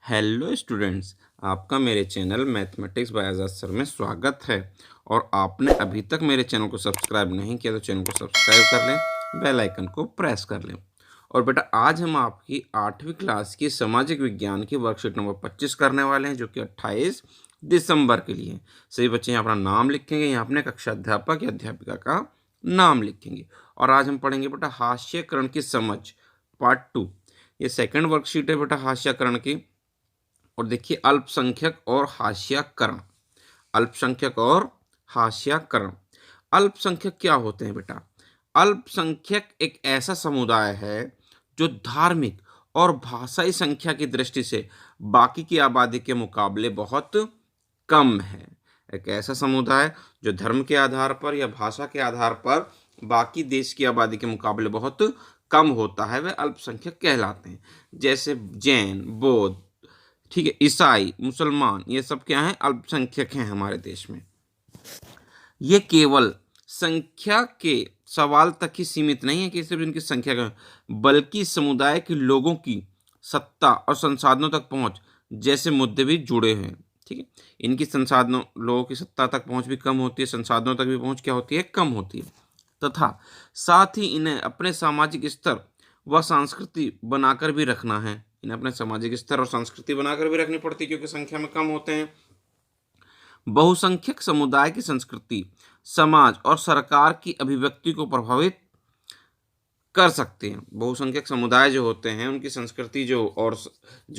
Hello students, आपका मेरे channel mathematics bye आज़ाद sir में स्वागत है। और आपने अभी तक मेरे चैनल को सब्सक्राइब नहीं किया तो चैनल को सब्सक्राइब कर लें, बेल आइकन को प्रेस कर लें। और बेटा, आज हम आपकी 8वीं क्लास की सामाजिक विज्ञान की वर्कशीट नंबर 25 करने वाले हैं, जो कि 28 दिसंबर के लिए है। सभी बच्चे यहाँ अपना नाम लिखेंगे, यहाँ अपने कक्षा अध्यापक या अध्यापिका का नाम लिखेंगे। और आज हम पढ़ेंगे बेटा हास्यकरण की समझ पार्ट 2। ये सेकंड वर्कशीट है बेटा हास्यकरण की। और देखिए, अल्पसंख्यक और हास्यकरण। अल्पसंख्यक और हास्यकरण। अल्पसंख्यक क्या होते हैं बेटा? अल्पसंख्यक एक ऐसा समुदाय है जो धार्मिक और भाषाई संख्या की दृष्टि से बाकी की आबादी के मुकाबले बहुत कम है। एक ऐसा समुदाय जो धर्म के आधार पर या भाषा के आधार पर बाकी देश की आबादी के मुकाबले बहुत कम होता है, वे अल्पसंख्यक कहलाते हैं। जैसे जैन, बौद्ध, ठीक है, ईसाई, मुसलमान, ये सब क्या हैं? अल्पसंख्यक हैं हमारे देश में। ये केवल संख्या के सवाल तक ही सीमित नहीं है कि सिर्फ इनकी संख्या का, बल्कि समुदाय के लोगों की सत्ता और संसाधनों तक पहुंच जैसे मुद्दे भी जुड़े हैं। ठीक है, इनकी संसाधनों, लोगों की सत्ता तक पहुंच भी कम होती है, संसाधनों तक भी पहुंच क्या होती है? कम होती है। तथा साथ ही इन्हें अपने सामाजिक स्तर व संस्कृति बनाकर भी रखना है। इन्हें अपने सामाजिक स्तर और संस्कृति बनाकर भी रखनी पड़ती है, क्योंकि संख्या में कम होते हैं। बहुसंख्यक समुदाय की संस्कृति समाज और सरकार की अभिव्यक्ति को प्रभावित कर सकते हैं। बहुसंख्यक समुदाय जो होते हैं, उनकी संस्कृति जो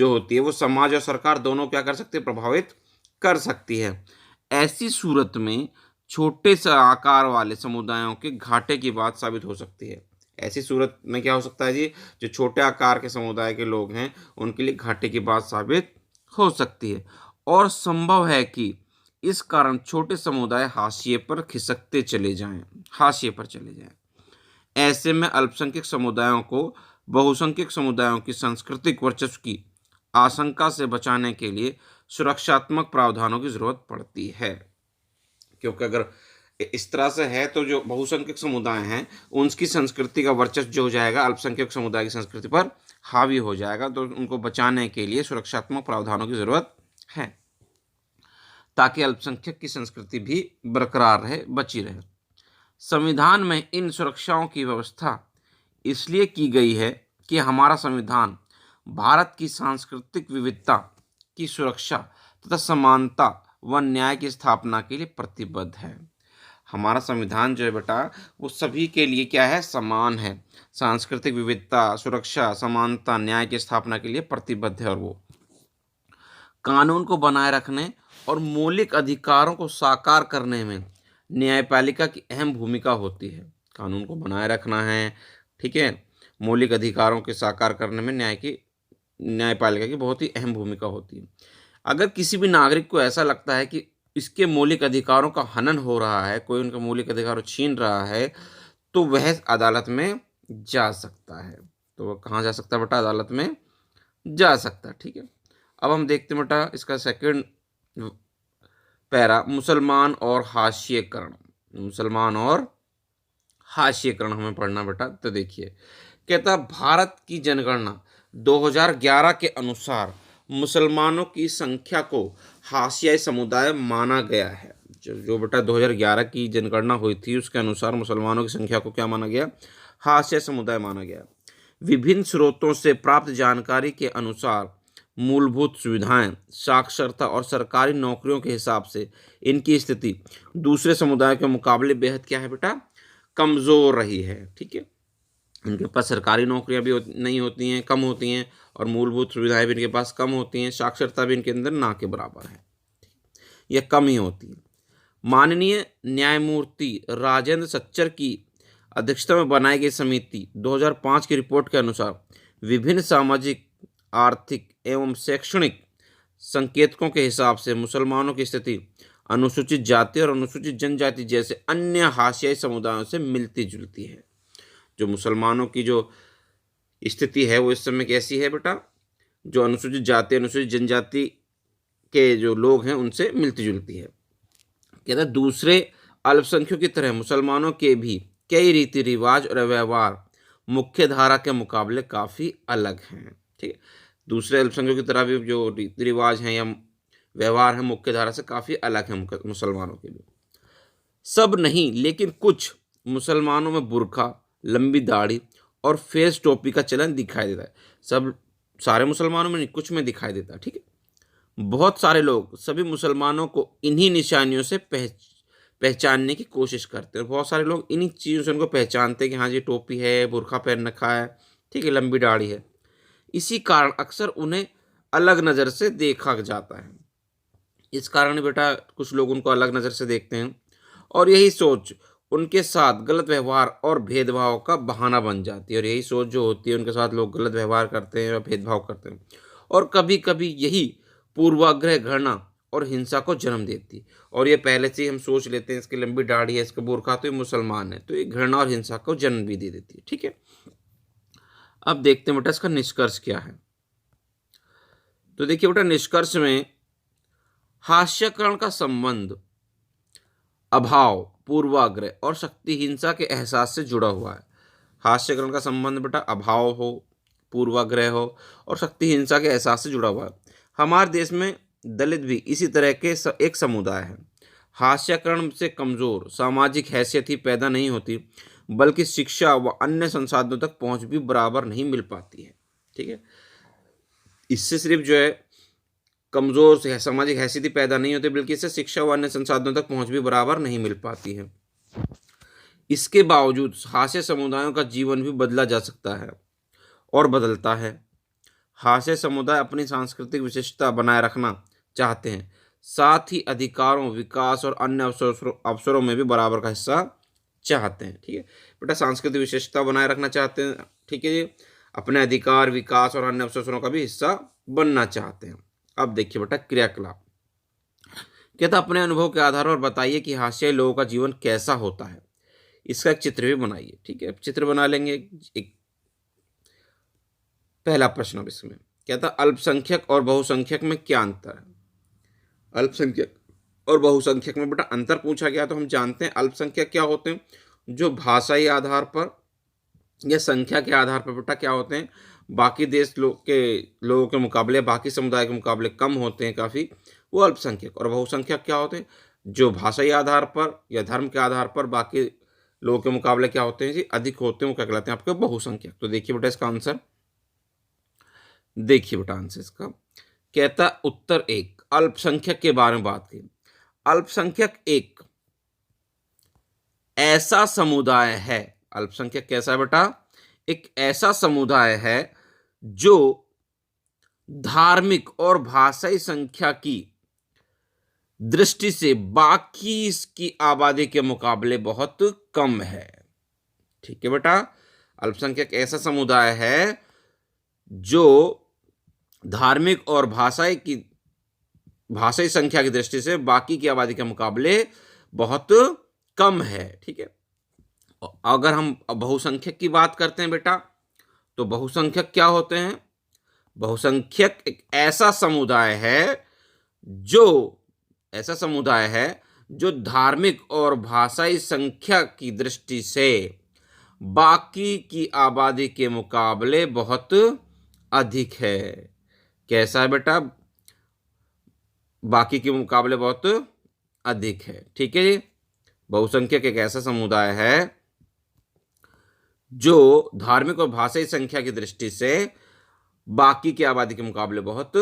होती है, वो समाज और सरकार दोनों क्या कर सकते हैं? प्रभावित कर सकती है। ऐसी सूरत में छोटे से आकार वाले समुदायों के घाटे की बात साबित हो सकती है। ऐसी सूरत में क्या हो सकता है जी? जो छोटे आकार के समुदाय के लोग हैं, उनके लिए घाटे की बात साबित हो सकती है। और संभव है कि इस कारण छोटे समुदाय हाशिए पर खिसकते चले जाएं, हाशिए पर चले जाएं। ऐसे में अल्पसंख्यक समुदायों को बहुसंख्यक समुदायों की सांस्कृतिक वर्चस्व की आशंका से बचाने के लिए सुरक्षात्मक प्रावधानों की जरूरत पड़ती है। क्योंकि अगर इस तरह से है तो जो बहुसंख्यक समुदाय हैं, उनकी संस्कृति का वर्चस्व जो हो जाएगा अल्पसंख्यक समुदाय की संस्कृति पर हावी हो जाएगा। तो उनको बचाने के लिए सुरक्षात्मक प्रावधानों की जरूरत है, ताकि अल्पसंख्यक की संस्कृति भी बरकरार रहे, बची रहे। संविधान में इन सुरक्षाओं की व्यवस्था इसलिए की गई है कि हमारा संविधान भारत की सांस्कृतिक विविधता की सुरक्षा तथा समानता व न्याय की स्थापना के लिए प्रतिबद्ध है। हमारा संविधान जो है बेटा, वो सभी के लिए क्या है? समान है। सांस्कृतिक विविधता, सुरक्षा, समानता, न्याय की स्थापना के लिए प्रतिबद्ध है। और वो कानून को बनाए रखने और मौलिक अधिकारों को साकार करने में न्यायपालिका की अहम भूमिका होती है। कानून को बनाए रखना है, ठीक है, मौलिक अधिकारों के साकार करने में न्यायपालिका की बहुत ही अहम भूमिका होती है। अगर किसी भी नागरिक को ऐसा लगता है कि इसके मौलिक अधिकारों का हनन हो रहा है, कोई उनका मौलिक अधिकार छीन रहा है, तो वह अदालत में जा सकता है। तो वह कहाँ जा सकता है बेटा? अदालत में जा सकता है। ठीक है, अब हम देखते हैं बेटा इसका सेकंड पैरा, मुसलमान और हाशियकरण। मुसलमान और हाशियकरण हमें पढ़ना बेटा। तो देखिए, कहता भारत की जनगणना 2011 के अनुसार मुसलमानों की संख्या को हाशियाई समुदाय माना गया है। जो बेटा 2011 की जनगणना हुई थी, उसके अनुसार मुसलमानों की संख्या को क्या माना गया? हाशियाई समुदाय माना गया। विभिन्न स्रोतों से प्राप्त जानकारी के अनुसार मूलभूत सुविधाएं, साक्षरता और सरकारी नौकरियों के हिसाब से इनकी स्थिति दूसरे समुदायों के मुकाबले बेहद क्या है बेटा? कमज़ोर रही है। ठीक है, इनके पास सरकारी नौकरियां भी नहीं होती हैं, कम होती हैं, और मूलभूत सुविधाएं भी इनके पास कम होती हैं। साक्षरता भी इनके अंदर ना के बराबर है, यह कम ही होती है। माननीय न्यायमूर्ति राजेंद्र सच्चर की अध्यक्षता में बनाई गई समिति 2005 की रिपोर्ट के अनुसार विभिन्न सामाजिक, आर्थिक एवं शैक्षणिक संकेतकों के हिसाब से मुसलमानों की स्थिति अनुसूचित जाति और अनुसूचित जनजाति जैसे अन्य हाशियाई समुदायों से मिलती जुलती है। जो मुसलमानों की जो स्थिति है वो इस समय कैसी है बेटा? जो अनुसूचित जाति, अनुसूचित जनजाति के जो लोग हैं, उनसे मिलती जुलती है। कहता है दूसरे अल्पसंख्यकों की तरह मुसलमानों के भी कई रीति रिवाज और व्यवहार मुख्य धारा के मुकाबले काफ़ी अलग हैं। ठीक है, दूसरे अल्पसंख्यकों की तरह भी जो रीति रिवाज हैं या व्यवहार है मुख्य धारा से काफ़ी अलग है मुसलमानों के भी। सब नहीं, लेकिन कुछ मुसलमानों में बुर्का, लंबी दाढ़ी और फेस टोपी का चलन दिखाई देता है। सब सारे मुसलमानों में नहीं, कुछ में दिखाई देता है, ठीक है। बहुत सारे लोग सभी मुसलमानों को इन्हीं निशानियों से पहचानने की कोशिश करते हैं। बहुत सारे लोग इन्हीं चीज़ों से उनको पहचानते हैं कि हाँ जी टोपी है, बुर्का पहन रखा है, ठीक है, लंबी दाढ़ी है। इसी कारण अक्सर उन्हें अलग नज़र से देखा जाता है। इस कारण बेटा कुछ लोग उनको अलग नज़र से देखते हैं और यही सोच उनके साथ गलत व्यवहार और भेदभाव का बहाना बन जाती है। और यही सोच जो होती है उनके साथ लोग गलत व्यवहार करते हैं या भेदभाव करते हैं और कभी कभी यही पूर्वाग्रह घृणा और हिंसा को जन्म देती है। और ये पहले से ही हम सोच लेते हैं इसकी लंबी दाढ़ी है, इसका बुर्का, तो ये मुसलमान है, तो ये घृणा और हिंसा को जन्म भी दे देती है, ठीक है। अब देखते हैं बेटा इसका निष्कर्ष क्या है। तो देखिए बेटा निष्कर्ष में हास्यकरण का संबंध अभाव, पूर्वाग्रह और शक्ति हिंसा के एहसास से जुड़ा हुआ है। हास्यकरण का संबंध बेटा अभाव हो, पूर्वाग्रह हो और शक्ति हिंसा के एहसास से जुड़ा हुआ है। हमारे देश में दलित भी इसी तरह के एक समुदाय है। हास्यकरण से कमजोर सामाजिक हैसियत ही पैदा नहीं होती, बल्कि शिक्षा व अन्य संसाधनों तक पहुंच भी बराबर नहीं मिल पाती है, ठीक है। इससे सिर्फ जो है कमजोर से सामाजिक हैसियत ही पैदा नहीं होती, बल्कि इससे शिक्षा व अन्य संसाधनों तक पहुंच भी बराबर नहीं मिल पाती है। इसके बावजूद हास्य समुदायों का जीवन भी बदला जा सकता है और बदलता है। हास्य समुदाय अपनी सांस्कृतिक विशिष्टता बनाए रखना चाहते हैं, साथ ही अधिकारों, विकास और अन्य अवसरों में भी बराबर का हिस्सा चाहते हैं, ठीक है। बेटा सांस्कृतिक विशेषता बनाए रखना चाहते हैं, ठीक है जी, अपने अधिकार, विकास और अन्य अवसरों का भी हिस्सा बनना चाहते हैं। अब देखिए बेटा क्रियाकलाप कहता अपने अनुभव के आधार पर बताइए कि हास्यई लोगों का जीवन कैसा होता है। इसका एक चित्र भी बनाइए, ठीक है। चित्र बना लेंगे। एक पहला प्रश्न अब इसमें कहता अल्पसंख्यक और बहुसंख्यक में क्या अंतर है। अल्पसंख्यक और बहुसंख्यक में बेटा अंतर पूछा गया, तो हम जानते हैं अल्पसंख्यक क्या होते हैं, जो भाषाई आधार पर या संख्या के आधार पर बेटा क्या होते हैं, बाकी देश लोगों के मुकाबले, बाकी समुदाय के मुकाबले कम होते हैं काफ़ी, वो अल्पसंख्यक। और बहुसंख्यक क्या होते हैं, जो भाषाई आधार पर या धर्म के आधार पर बाकी लोगों के मुकाबले क्या होते हैं जी, अधिक होते हैं, वो क्या कहलाते हैं आपके बहुसंख्यक। तो देखिए बेटा इसका आंसर, देखिए बेटा आंसर इसका कहता उत्तर एक, अल्पसंख्यक के बारे में बात की। अल्पसंख्यक एक ऐसा समुदाय है, अल्पसंख्यक कैसा है बेटा, एक ऐसा समुदाय है जो धार्मिक और भाषाई संख्या की दृष्टि से बाकी इसकी आबादी के मुकाबले बहुत कम है, ठीक है बेटा। अल्पसंख्यक ऐसा समुदाय है जो धार्मिक और भाषाई संख्या की दृष्टि से बाकी की आबादी के मुकाबले बहुत कम है, ठीक है। अगर हम बहुसंख्यक की बात करते हैं बेटा, तो बहुसंख्यक क्या होते हैं, बहुसंख्यक एक ऐसा समुदाय है जो धार्मिक और भाषाई संख्या की दृष्टि से बाकी की आबादी के मुकाबले बहुत अधिक है। कैसा है बेटा, बाकी के मुकाबले बहुत अधिक है, ठीक है जी। बहुसंख्यक एक ऐसा समुदाय है जो धार्मिक और भाषाई संख्या की दृष्टि से बाकी की आबादी के मुकाबले बहुत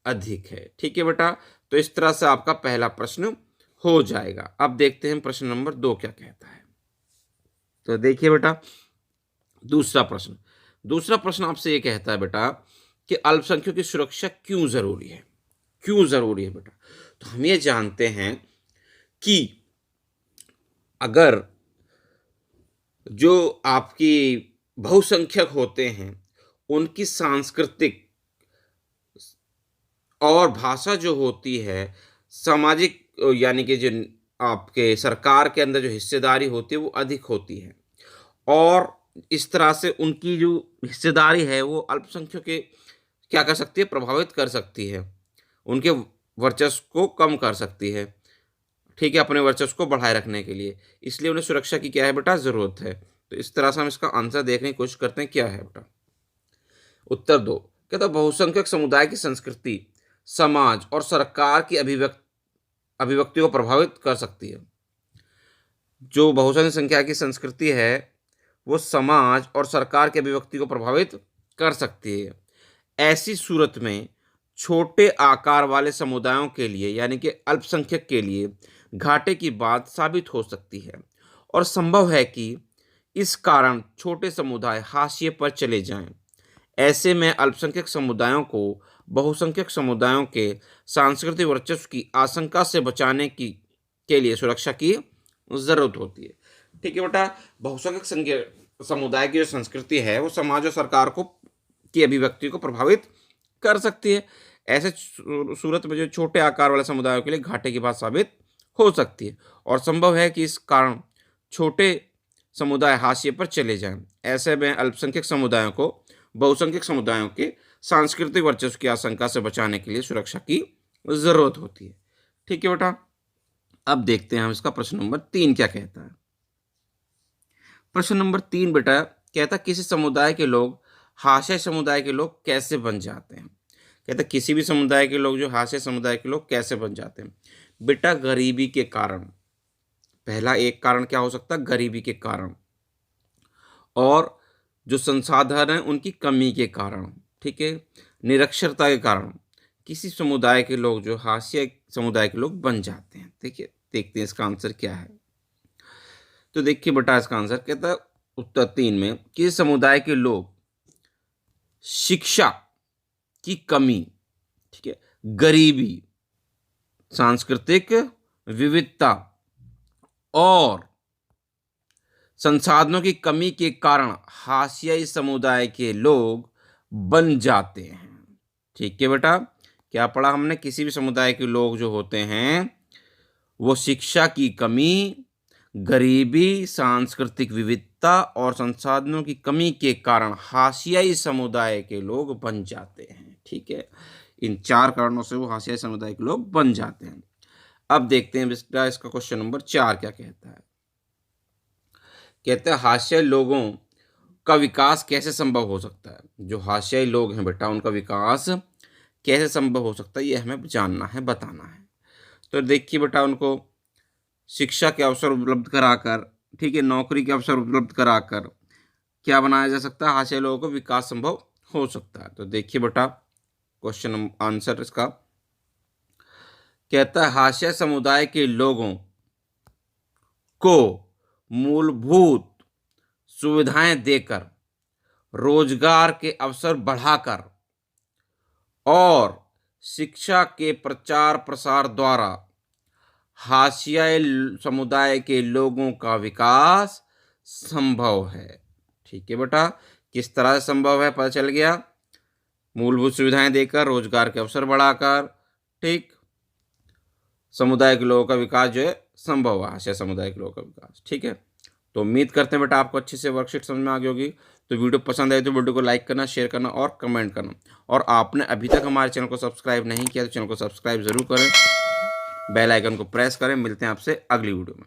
अधिक है, ठीक है बेटा। तो इस तरह से आपका पहला प्रश्न हो जाएगा। अब देखते हैं प्रश्न नंबर 2 क्या कहता है। तो देखिए बेटा दूसरा प्रश्न आपसे ये कहता है बेटा कि अल्पसंख्यकों की सुरक्षा क्यों जरूरी है, बेटा। तो हम ये जानते हैं कि अगर जो आपकी बहुसंख्यक होते हैं उनकी सांस्कृतिक और भाषा जो होती है, सामाजिक यानी कि जो आपके सरकार के अंदर जो हिस्सेदारी होती है वो अधिक होती है, और इस तरह से उनकी जो हिस्सेदारी है वो अल्पसंख्यकों के क्या कर सकती है, प्रभावित कर सकती है, उनके वर्चस्व को कम कर सकती है, ठीक है, अपने वर्चस्व को बढ़ाए रखने के लिए। इसलिए उन्हें सुरक्षा की क्या है बेटा, जरूरत है। तो इस तरह से हम इसका आंसर देखने की कोशिश करते हैं, क्या है बेटा। उत्तर 2, कहता बहुसंख्यक समुदाय की संस्कृति समाज और सरकार की अभिव्यक्ति को प्रभावित कर सकती है। जो बहुसंख्यक संख्या की संस्कृति है वो समाज और सरकार की अभिव्यक्ति को प्रभावित कर सकती है। ऐसी सूरत में छोटे आकार वाले समुदायों के लिए यानी कि अल्पसंख्यक के लिए घाटे की बात साबित हो सकती है और संभव है कि इस कारण छोटे समुदाय हाशिए पर चले जाएं। ऐसे में अल्पसंख्यक समुदायों को बहुसंख्यक समुदायों के सांस्कृतिक वर्चस्व की आशंका से बचाने की के लिए सुरक्षा की जरूरत होती है। ठीक है बेटा, बहुसंख्यक समुदाय की जो संस्कृति है वो समाज और सरकार को की अभिव्यक्ति को प्रभावित कर सकती है। ऐसे सूरत में जो छोटे आकार वाले समुदायों के लिए घाटे की बात साबित हो सकती है और संभव है कि इस कारण छोटे समुदाय हाशिए पर चले जाएं। ऐसे में अल्पसंख्यक समुदायों को बहुसंख्यक समुदायों के सांस्कृतिक वर्चस्व की आशंका से बचाने के लिए सुरक्षा की जरूरत होती है। ठीक है बेटा, अब देखते हैं हम इसका प्रश्न नंबर 3 क्या कहता है। प्रश्न नंबर 3 बेटा कहता किसी समुदाय के लोग हाशिया समुदाय के लोग कैसे बन जाते हैं। कहता किसी भी समुदाय के लोग जो हाशिया समुदाय के लोग कैसे बन जाते हैं। बेटा गरीबी के कारण, पहला एक कारण क्या हो सकता है, गरीबी के कारण, और जो संसाधन हैं उनकी कमी के कारण, ठीक है, निरक्षरता के कारण किसी समुदाय के लोग जो हाशिया समुदाय के लोग बन जाते हैं। देखिए देखते हैं इसका आंसर क्या है। तो देखिए बेटा इसका आंसर कहता है उत्तर 3 में किसी समुदाय के लोग शिक्षा की कमी, ठीक है, गरीबी, सांस्कृतिक विविधता और संसाधनों की कमी के कारण हाशियाई समुदाय के लोग बन जाते हैं। ठीक है बेटा, क्या पढ़ा हमने, किसी भी समुदाय के लोग जो होते हैं वो शिक्षा की कमी, गरीबी, सांस्कृतिक विविधता और संसाधनों की कमी के कारण हाशियाई समुदाय के लोग बन जाते हैं। ठीक है, इन 4 कारणों से वो हाशियाई समुदाय के लोग बन जाते हैं। अब देखते हैं बेटा इसका क्वेश्चन नंबर 4 क्या कहता है। कहते हैं हाशियाई लोगों का विकास कैसे संभव हो सकता है। जो हाशियाई लोग हैं बेटा उनका विकास कैसे संभव हो सकता है ये हमें जानना है, बताना है। तो देखिए बेटा उनको शिक्षा के अवसर उपलब्ध कराकर, ठीक है, नौकरी के अवसर उपलब्ध कराकर क्या बनाया जा सकता है, हाशियाई लोगों को विकास संभव हो सकता है। तो देखिए बेटा क्वेश्चन आंसर इसका कहता है हाशिया समुदाय के लोगों को मूलभूत सुविधाएं देकर, रोजगार के अवसर बढ़ाकर और शिक्षा के प्रचार प्रसार द्वारा हाशियाई समुदाय के लोगों का विकास संभव है। ठीक है बेटा, किस तरह से संभव है पता चल गया, मूलभूत सुविधाएं देकर, रोजगार के अवसर बढ़ाकर, ठीक, समुदाय के लोगों का विकास जो है संभव है, हाशिया समुदाय के लोगों का विकास। ठीक है, तो उम्मीद करते हैं बेटा आपको अच्छे से वर्कशीट समझ में आ गई होगी। तो वीडियो पसंद आए तो वीडियो को लाइक करना, शेयर करना और कमेंट करना, और आपने अभी तक हमारे चैनल को सब्सक्राइब नहीं किया तो चैनल को सब्सक्राइब जरूर करें, बेल आइकन को प्रेस करें। मिलते हैं आपसे अगली वीडियो में।